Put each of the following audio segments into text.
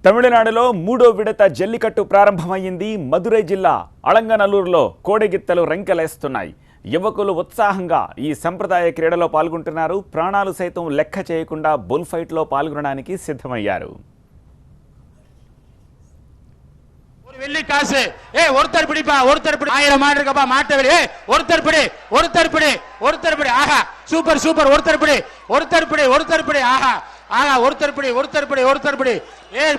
తమిళనాడులో మూడో విడత జల్లికట్టు ప్రారంభమైంది. మదురై జిల్లా అలంగనల్లూరులో కోడెగిత్తలు రంకెలేస్తున్నాయి. యువకులు ఉత్సాహంగా ఈ సంప్రదాయ క్రీడలో పాల్గొంటున్నారు. ప్రాణాలు సైతం లెక్క చేయకుండా బుల్ ఫైట్ లో పాల్గొనడానికి సిద్ధమయ్యారు. வெள்ளி காசு ஒருத்தர் பிடிப்பா ஒருத்தர் பிடி 1000 மாடு இருக்கப்பா மாட்டை விடு ஒருத்தர் பிடி ஆஹா சூப்பர் சூப்பர் ஒருத்தர் பிடி ஆஹா ஆஹா ஒருத்தர் பிடி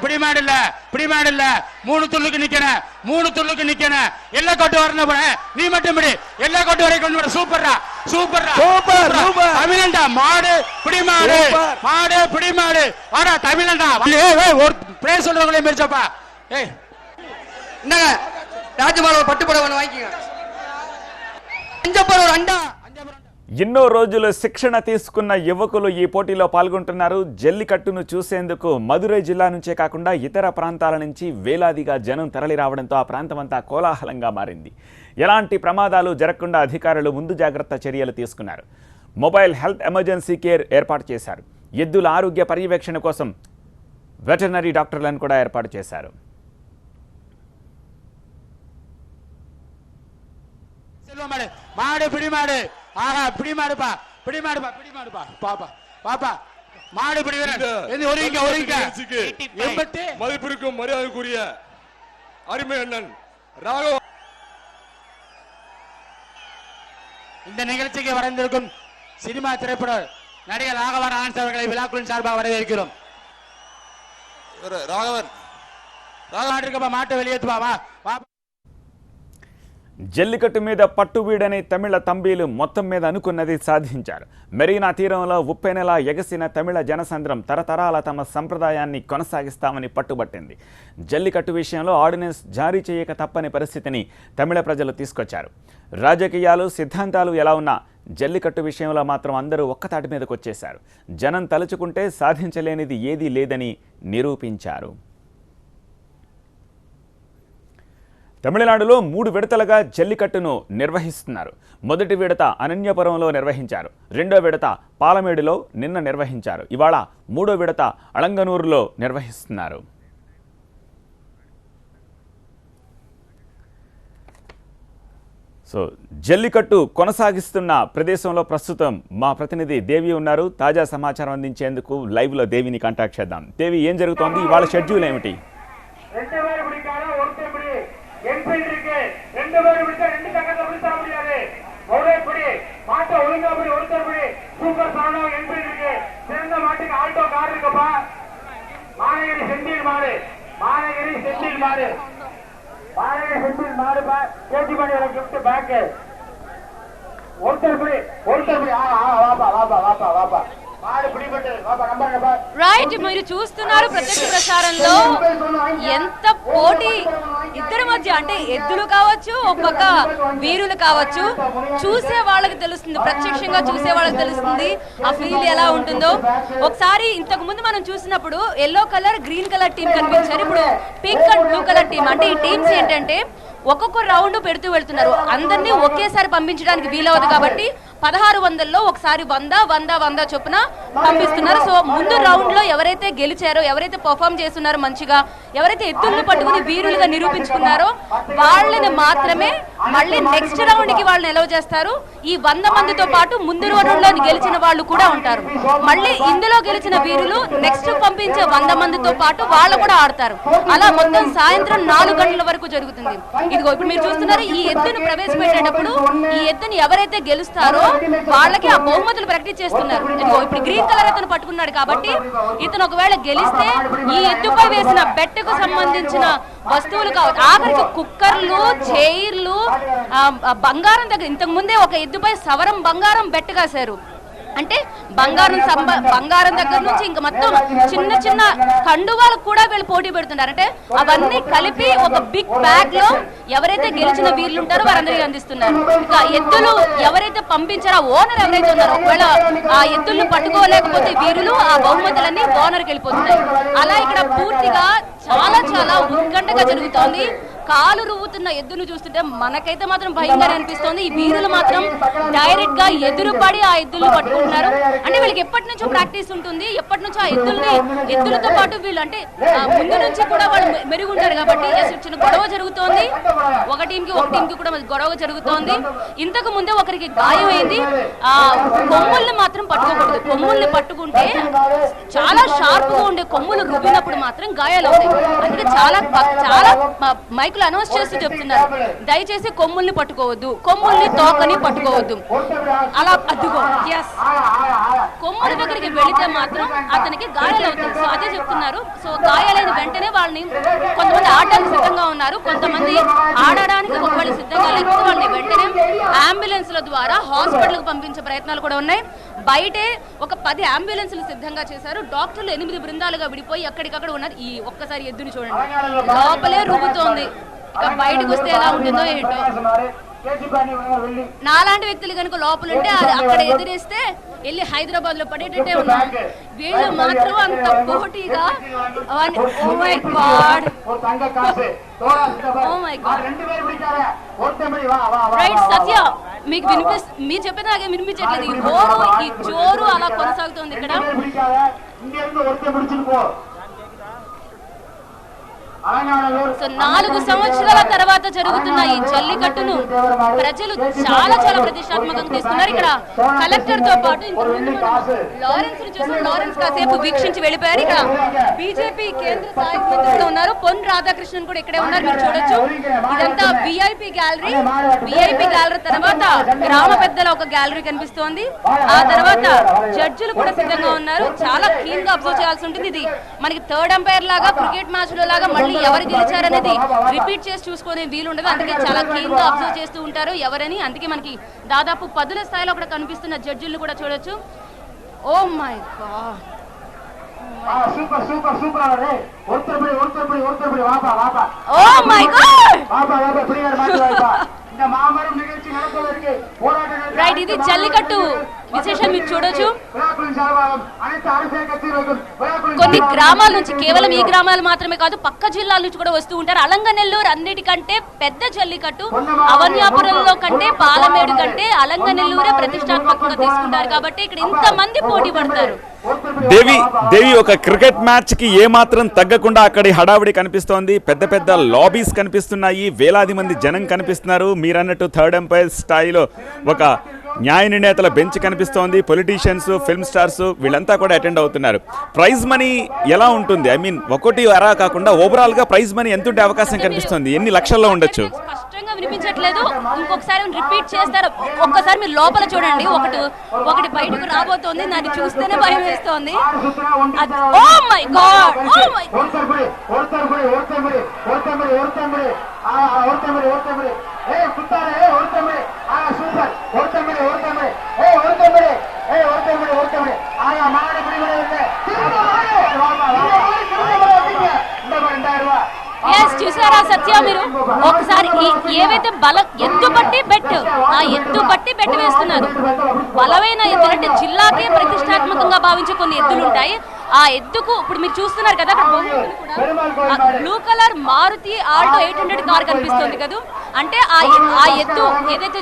பிடி மாடு இல்ல மூணு துள்ளுக்கு நிக்கணும் எல்லா கொட்டு வரணும் நீ மட்டும் பிடி எல்லா கொட்டு வரை கொண்டு வர சூப்பர்ரா தமிழண்டா மாடு பிடி மாடு வாடா தமிழண்டா ஒரு பிரேஸ் சொல்றவங்களே மெரிச்சப்பா என்னங்க రాజమాల పట్టుబడ వాங்கிங்க అంజపర అండా ఎన్నో రోజులు శిక్షణ తీసుకున్న యువకులు ఈ పోటీలో పాల్గొంటున్నారు. జల్లికట్టును చూసేందుకు మదురై జిల్లా నుంచే కాకుండా ఇతర ప్రాంతాల నుంచి వేలాదిగా జనం తరలి రావడంతో ఆ ప్రాంతమంతా కోలాహలంగా మారింది. ఎలాంటి ప్రమాదాలు జరగకుండా అధికారులు ముందు జాగ్రత్త చర్యలు తీసుకున్నారు. మొబైల్ హెల్త్ ఎమర్జెన్సీ కేర్ ఏర్పాటు చేశారు. ఎద్దుల ఆరోగ్య పర్యవేక్షణ కోసం వెటర్నరీ డాక్టర్లను కూడా ఏర్పాటు చేశారు. மாடு பிடி மாடு ஆஹா பிடி மாடுப்பா பாப்பா பாப்பா மாடு பிடி ஒருங்க மதிப்பிற்கும் மரியாதைக்குரிய அருமை அண்ணன் ராகவ இந்த நிகழ்ச்சிக்கு வரைந்திருக்கும் சினிமா திரைப்பட நடிகர் ராகவன் ஆனந்த் அவர்களை விழாக்குழுவின் சார்பாக வரவேற்கிறோம். ராகவன் மாட்டை வெளியேற்றுவா జల్లికట్టు మీద పట్టుబీడని తమిళ తంబీలు మొత్తం మీద అనుకున్నది సాధించారు. మెరీనా తీరంలో ఉప్పెనెలా ఎగసిన తమిళ జనసంద్రం తరతరాల తమ సంప్రదాయాన్ని కొనసాగిస్తామని పట్టుబట్టింది. జల్లికట్టు విషయంలో ఆర్డినెన్స్ జారీ చేయక తప్పని పరిస్థితిని తమిళ ప్రజలు తీసుకొచ్చారు. రాజకీయాలు సిద్ధాంతాలు ఎలా ఉన్నా జల్లికట్టు విషయంలో మాత్రం అందరూ ఒక్కతాటి మీదకు వచ్చేశారు. జనం తలుచుకుంటే సాధించలేనిది ఏదీ లేదని నిరూపించారు. తమిళనాడులో 3 విడతలుగా జల్లికట్టును నిర్వహిస్తున్నారు. మొదటి విడత అనన్యపురంలో నిర్వహించారు. రెండో విడత పాలమేడులో నిన్న నిర్వహించారు. ఇవాళ మూడో విడత అలంగనూరులో నిర్వహిస్తున్నారు. జల్లికట్టు కొనసాగిస్తున్న ప్రదేశంలో ప్రస్తుతం మా ప్రతినిధి దేవి ఉన్నారు. తాజా సమాచారం అందించేందుకు లైవ్లో దేవిని కాంటాక్ట్ చేద్దాం. దేవి, ఏం జరుగుతోంది? ఇవాళ షెడ్యూల్ ఏమిటి? రైట్, మీరు చూస్తున్నారు ప్రత్యక్ష ప్రసారంలో ఎంత పోటీ ఇద్దరి మధ్య, అంటే ఎద్దులు కావచ్చు, ఒక పక్క వీరులు కావచ్చు. చూసే వాళ్ళకి తెలుస్తుంది, ప్రత్యక్షంగా చూసే వాళ్ళకి తెలుస్తుంది ఆ ఫీల్ ఎలా ఉంటుందో. ఒకసారి ఇంతకు ముందు మనం చూసినప్పుడు yellow colour, green colour team కనిపించారు. ఇప్పుడు pink and blue colour team. అంటే ఈ టీమ్స్ ఏంటంటే ఒక్కొక్క రౌండ్ పెడుతూ వెళ్తున్నారు. అందరినీ ఒకేసారి పంపించడానికి వీలవదు కాబట్టి 1600లో ఒకసారి 100 చొప్పున పంపిస్తున్నారు. సో ముందు రౌండ్ లో ఎవరైతే గెలిచారో, ఎవరైతే పర్ఫామ్ చేస్తున్నారో, మంచిగా ఎవరైతే ఎత్తుల్ని పట్టుకుని వీరులుగా నిరూపించుకున్నారో వాళ్ళని మాత్రమే మళ్ళీ నెక్స్ట్ రౌండ్ కి వాళ్ళని ఎలవ్ చేస్తారు. ఈ 100 మందితో పాటు ముందు రౌండ్ లో గెలిచిన వాళ్ళు కూడా ఉంటారు. మళ్ళీ ఇందులో గెలిచిన వీరులు నెక్స్ట్ పంపించే 100 మందితో పాటు వాళ్ళు కూడా ఆడతారు. అలా మొత్తం సాయంత్రం 4 గంటల వరకు జరుగుతుంది. ఇదిగో ఇప్పుడు మీరు చూస్తున్నారు, ఈ ఎద్దును ప్రవేశపెట్టేటప్పుడు ఈ ఎద్దుని ఎవరైతే గెలుస్తారో వాళ్ళకి ఆ బహుమతులు ప్రకటించేస్తున్నారు. ఇదిగో ఇప్పుడు గ్రీన్ కలర్ అతను పట్టుకున్నాడు కాబట్టి ఇతను ఒకవేళ గెలిస్తే ఈ ఎద్దుపై వేసిన బెట్టకు సంబంధించిన వస్తువులు కావచ్చు, ఆఖరికి కుక్కర్లు, చైర్లు, బంగారం దగ్గర ఇంతకు ముందే ఒక ఎద్దుపై సవరం బంగారం బెట్ట కాశారు. అంటే బంగారం దగ్గర నుంచి ఇంకా మొత్తం చిన్న చిన్న కండువాలకు కూడా వీళ్ళు పోటీ పెడుతున్నారు. అంటే అవన్నీ కలిపి ఒక బిగ్ బ్యాగ్ లో ఎవరైతే గెలిచిన వీళ్ళు ఉంటారో వారందరికీ అందిస్తున్నారు. ఇక ఎద్దులు ఎవరైతే పంపించారో ఓనర్ ఎవరైతే ఉన్నారో ఒకవేళ ఆ ఎద్దులను పట్టుకోలేకపోతే వీరులు ఆ బహుమతులన్నీ ఓనర్కి వెళ్ళిపోతున్నాయి. అలా ఇక్కడ పూర్తిగా చాలా ఉత్కంఠగా జరుగుతోంది. కాలు రువ్వుతున్న ఎద్దును చూస్తుంటే మనకైతే మాత్రం భయంగా అనిపిస్తోంది. ఈ వీరులు మాత్రం డైరెక్ట్ గా ఎదురుపడి ఆ ఎద్దులు పట్టుకుంటున్నారు. అంటే వీళ్ళకి ఎప్పటి నుంచో ప్రాక్టీస్ ఉంటుంది, ఎప్పటి నుంచో ఆ ఎద్దులతో పాటు వీళ్ళు అంటే ముందు నుంచి కూడా వాళ్ళు మెరుగుంటారు కాబట్టి చిన్న గొడవ జరుగుతోంది. ఒక టీంకి కూడా గొడవ జరుగుతోంది. ఇంతకు ముందే ఒకరికి గాయం అయింది. ఆ కొమ్ముల్ని మాత్రం పట్టుకోకూడదు. కొమ్ముల్ని పట్టుకుంటే చాలా షార్ప్ గా ఉండే కొమ్ములు రుబ్బినప్పుడు మాత్రం గాయాలు అవుతాయి. అందుకే చాలా మైకులు అనౌన్స్ చేస్తూ చెప్తున్నారు, దయచేసి కొమ్ముల్ని పట్టుకోవద్దు, కొమ్ముల్ని తోకని పట్టుకోవద్దు. అలా అద్దుకో కొమ్ముల దగ్గరికి వెళితే మాత్రం అతనికి గాయాలు అవుతాయి. సో అదే చెప్తున్నారు. సో గాయాలైన వెంటనే వాళ్ళని కొంతమంది ఆడడానికి సిద్ధంగా ఉన్నారు, కొంతమంది ఆడడానికి ఒకవేళ సిద్ధంగా లేకపోతే వాళ్ళని వెంటనే అంబులెన్స్ల ద్వారా హాస్పిటల్ కు పంపించే ప్రయత్నాలు కూడా ఉన్నాయి. బయటే ఒక 10 అంబులెన్స్లు సిద్ధంగా చేశారు. డాక్టర్లు 8 బృందాలుగా విడిపోయి ఎక్కడికక్కడ ఉన్నారు. ఈ ఒక్కసారి ఎద్దుని చూడండి, లోపలే రుబ్బుతోంది. ఇక బయటకు వస్తే ఎలా ఉంటుందో ఏంటో. నాలాంటి వ్యక్తులు కనుక లోపల ఉంటే అక్కడ ఎదురేస్తే వెళ్ళి హైదరాబాద్ లో పడేటట్టే ఉన్నారు. వీళ్ళు మాత్రం అంత పోటీగా రైట్ సత్య, మీకు మీరు చెప్పేదాకా వినిపించట్లేదు. ఈ జోరు అలా కొనసాగుతుంది ఇక్కడ. సో 4 సంవత్సరాల తర్వాత జరుగుతున్న ఈ జల్లికట్టును ప్రజలు చాలా ప్రతిష్టాత్మకంగా తీసుకున్నారు. ఇక్కడ కలెక్టర్ తో పాటు లారెన్స్ చూసాం, లారెన్స్ కాసేపు వీక్షించి వెళ్ళిపోయారు. ఇక్కడ బీజేపీ కేంద్ర సహాయ మంత్రిగా ఉన్నారు పొన్ రాధాకృష్ణన్ కూడా ఇక్కడే ఉన్నారు, మీరు చూడొచ్చు. ఇదంతా విఐపి గ్యాలరీ. విఐపి గ్యాలరీ తర్వాత గ్రామ పెద్దల ఒక గ్యాలరీ కనిపిస్తోంది. ఆ తర్వాత జడ్జిలు కూడా సిద్ధంగా ఉన్నారు. చాలా క్లీన్ గా అబ్జర్వ్ చేయాల్సి ఉంటుంది. ఇది మనకి థర్డ్ అంపైర్ లాగా క్రికెట్ మ్యాచ్ లో లాగా మళ్ళీ ఎవరు గెలిచారనేది రిపీట్ చేసి చూసుకునే వీలు ఉండదు. అందుకే చాలా క్లీన్ గా అబ్జర్వ్ చేస్తూ ఉంటారు ఎవరని. అందుకే మనకి దాదాపు 10ల స్థాయిలో అక్కడ కనిపిస్తున్న జడ్జిలను కూడా చూడొచ్చు. Oh my god, oh my god. Right, ఇది జల్లికట్టు విశేషం మీరు చూడొచ్చు. కొన్ని గ్రామాల నుంచి, కేవలం ఈ గ్రామాలు మాత్రమే కాదు పక్క జిల్లాల నుంచి కూడా వస్తూ ఉంటారు. అలంగనెల్లూరు అన్నిటికంటే పెద్ద జల్లికట్టు. అవన్యాపురంలో కంటే పాలమేడు కంటే అలంగనెల్లూరే ప్రతిష్టాత్మకంగా తీసుకుంటారు కాబట్టి ఇక్కడ ఇంతమంది పోటీ పడతారు. దేవి ఒక క్రికెట్ మ్యాచ్ కి ఏ మాత్రం తగ్గకుండా అక్కడి హడావిడి కనిపిస్తోంది. పెద్ద పెద్ద లాబీస్ కనిపిస్తున్నాయి, వేలాది మంది జనం కనిపిస్తున్నారు. మీరన్నట్టు థర్డ్ ఎంపైర్ స్థాయిలో ఒక న్యాయ నిర్ణేతల బెంచ్ కనిపిస్తోంది. పొలిటీషియన్స్, ఫిల్మ్ స్టార్స్ వీళ్ళంతా కూడా అటెండ్ అవుతున్నారు. ప్రైజ్ మనీ ఎలా ఉంటుంది? ఐ మీన్ ఒకటి అరా కాకుండా ఓవరాల్ గా ప్రైజ్ మనీ ఎంత ఉండే అవకాశం కనిపిస్తుంది? ఎన్ని లక్షల్లో ఉండొచ్చు? స్పష్టంగా వినిపించట్లేదు, ఇంకొకసారి రిపీట్ చేస్తారు. ఒక్కసారి మీరు లోపల చూడండి, ఒకటి బయటకు రాబోతోంది. నాకు చూస్తేనే భయం వేస్తోంది. Oh my god, oh my చూసారా సత్య, మీరు ఒకసారి ఏవైతే ఎత్తు బట్టి బెట్ వేస్తున్నారు. బలమైన ఎద్దులు అంటే జిల్లాకే ప్రతిష్టాత్మకంగా భావించే కొన్ని ఎద్దులు ఉంటాయి. ఆ ఎద్దుకు ఇప్పుడు మీరు చూస్తున్నారు కదా, అక్కడ blue colour Maruti Alto 800 car కనిపిస్తుంది కదా. అంటే ఆ ఎద్దు ఏదైతే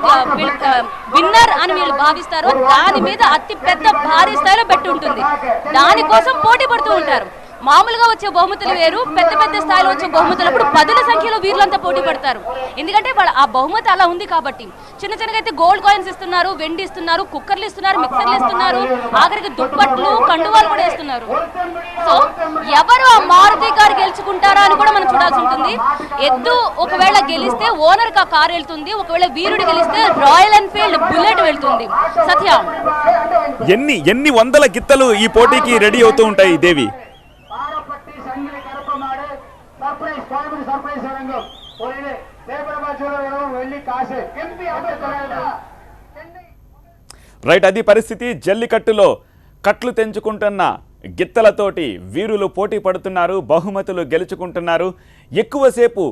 విన్నర్ అని వీళ్ళు భావిస్తారో దాని మీద అతి పెద్ద భారీ స్థాయిలో బెట్ ఉంటుంది. దానికోసం పోటీ పడుతూ ఉంటారు. మామూలుగా వచ్చే బహుమతులు వేరు, పెద్ద స్థాయిలో వచ్చే బహుమతులు అప్పుడు 10ల సంఖ్యలో వీరులంతా పోటీ పడతారు. ఎందుకంటే ఆ బహుమతి అలా ఉంది కాబట్టి. చిన్నగా అయితే గోల్డ్ కాయిన్స్ ఇస్తున్నారు, వెండి ఇస్తున్నారు, కుక్కర్లు ఇస్తున్నారు, మిక్సర్లు ఇస్తున్నారు, ఆఖరికి దుప్పట్లు, కండువాలు కూడా ఇస్తున్నారు. సో ఎవరు ఆ మారుతి కారు గెలుచుకుంటారా అని కూడా మనం చూడాల్సి ఉంటుంది. ఎద్దు ఒకవేళ గెలిస్తే ఓనర్ కి ఆ కారు వెళ్తుంది, ఒకవేళ వీరుడు గెలిస్తే రాయల్ ఎన్ఫీల్డ్ బుల్లెట్ వెళ్తుంది. సత్య, ఎన్ని వందల గిత్తలు ఈ పోటీకి రెడీ అవుతూ ఉంటాయి దేవి? రైట్, అది పరిస్థితి. జల్లికట్టులో కట్లు తెంచుకుంటున్న గిత్తలతోటి వీరులు పోటీ పడుతున్నారు, బహుమతులు గెలుచుకుంటున్నారు. ఎక్కువసేపు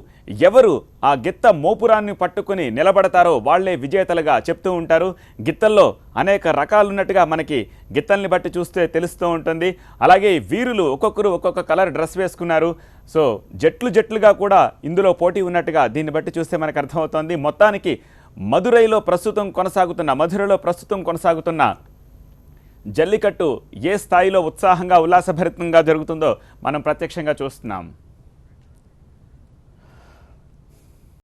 ఎవరు ఆ గిత్త మోపురాన్ని పట్టుకుని నిలబడతారో వాళ్లే విజేతలుగా చెప్తూ ఉంటారు. గిత్తల్లో అనేక రకాలున్నట్టుగా మనకి గిత్తల్ని బట్టి చూస్తే తెలుస్తూ ఉంటుంది. అలాగే వీరులు ఒక్కొక్కరు ఒక్కొక్క కలర్ డ్రెస్ వేసుకున్నారు. సో జట్లుగా కూడా ఇందులో పోటీ ఉన్నట్టుగా దీన్ని బట్టి చూస్తే మనకు అర్థమవుతోంది. మొత్తానికి మధురలో ప్రస్తుతం కొనసాగుతున్న జల్లికట్టు ఏ స్థాయిలో ఉత్సాహంగా ఉల్లాసభరితంగా జరుగుతుందో మనం ప్రత్యక్షంగా చూస్తున్నాం.